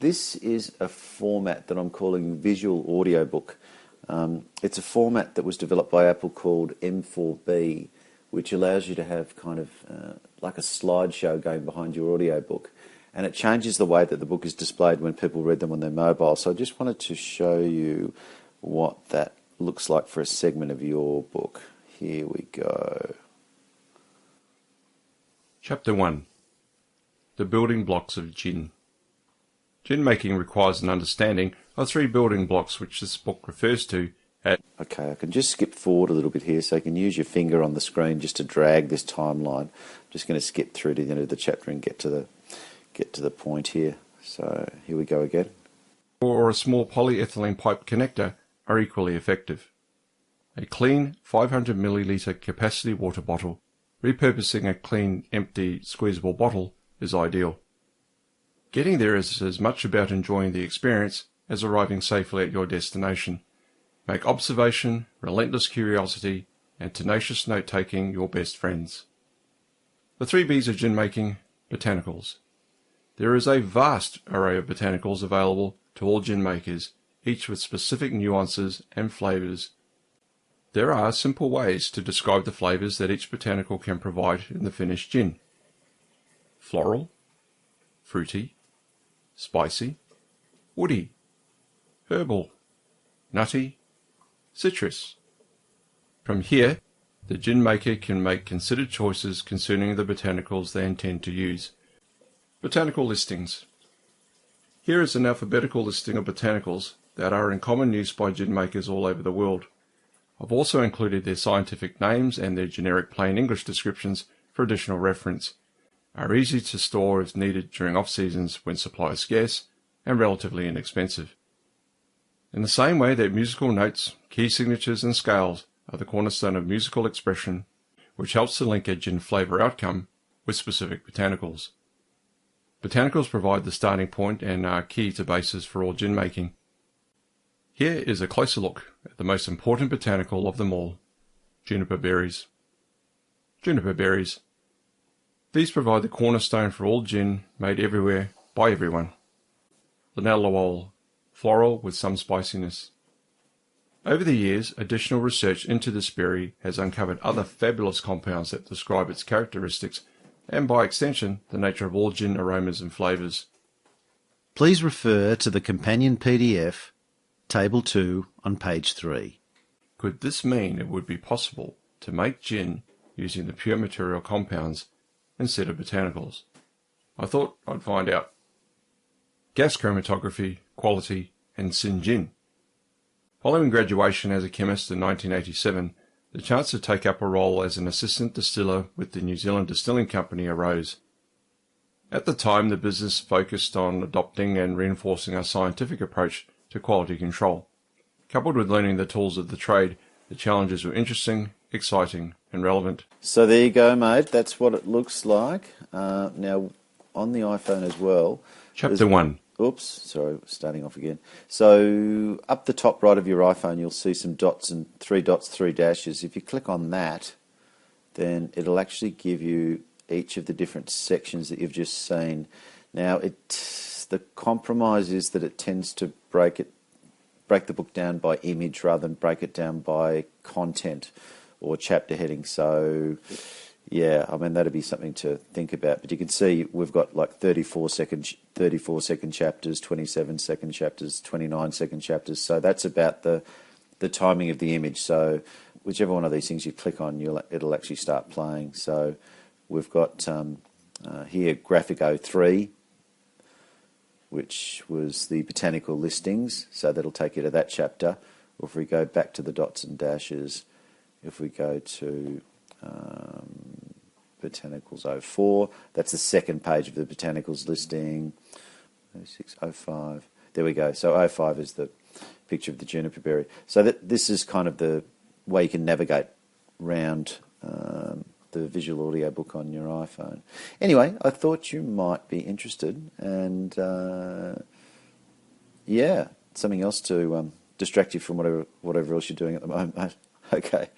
this is a format that I'm calling visual audiobook. It's a format that was developed by Apple called M4B, which allows you to have kind of like a slideshow going behind your audiobook. And it changes the way that the book is displayed when people read them on their mobile. So I just wanted to show you what that looks like for a segment of your book. Here we go. Chapter 1. The Building Blocks of Gin. Gin making requires an understanding of 3 building blocks which this book refers to at... Okay, I can just skip forward a little bit here, so you can use your finger on the screen just to drag this timeline. I'm just going to skip through to the end of the chapter and get to the point here. So here we go again. Or a small polyethylene pipe connector are equally effective. A clean 500 milliliter capacity water bottle, repurposing a clean, empty, squeezable bottle is ideal. Getting there is as much about enjoying the experience as arriving safely at your destination. Make observation, relentless curiosity, and tenacious note-taking your best friends. The 3 B's of gin making: botanicals. There is a vast array of botanicals available to all gin makers, each with specific nuances and flavours. There are simple ways to describe the flavours that each botanical can provide in the finished gin. Floral, fruity, spicy, woody, herbal, nutty, citrus. From here, the gin maker can make considered choices concerning the botanicals they intend to use. Botanical listings. Here is an alphabetical listing of botanicals that are in common use by gin makers all over the world. I've also included their scientific names and their generic plain English descriptions for additional reference. Are easy to store if needed during off-seasons when supply is scarce and relatively inexpensive. In the same way that musical notes, key signatures and scales are the cornerstone of musical expression, which helps to link a gin flavour outcome with specific botanicals. Botanicals provide the starting point and are key to bases for all gin making. Here is a closer look at the most important botanical of them all: juniper berries. Juniper berries. These provide the cornerstone for all gin made everywhere by everyone. Linalool, floral with some spiciness. Over the years, additional research into this berry has uncovered other fabulous compounds that describe its characteristics and, by extension, the nature of all gin aromas and flavours. Please refer to the companion PDF, Table 2, on page 3. Could this mean it would be possible to make gin using the pure material compounds instead of botanicals? I thought I'd find out. Gas chromatography, quality, and Gin. Following graduation as a chemist in 1987, the chance to take up a role as an assistant distiller with the New Zealand Distilling Company arose. At the time, the business focused on adopting and reinforcing a scientific approach to quality control. Coupled with learning the tools of the trade, the challenges were interesting, exciting, and relevant. So there you go, mate. That's what it looks like. Now, on the iPhone as well. Chapter 1. Oops, sorry, starting off again. So up the top right of your iPhone, you'll see some dots and 3 dots, 3 dashes. If you click on that, then it'll actually give you each of the different sections that you've just seen. Now, the compromise is that it tends to break the book down by image rather than break it down by content or chapter heading. So, yeah, I mean, that'd be something to think about. But you can see we've got like 34-second chapters, 27-second chapters, 29-second chapters. So that's about the timing of the image. So whichever one of these things you click on, it'll actually start playing. So we've got here Graphic 03, which was the botanical listings. So that'll take you to that chapter. Or if we go back to the dots and dashes, if we go to Botanicals 04, that's the second page of the Botanicals listing. 06, 05, there we go. So 05 is the picture of the juniper berry. So this is kind of the way you can navigate around the visual audio book on your iPhone. Anyway, I thought you might be interested, and yeah, something else to distract you from whatever else you're doing at the moment. Okay,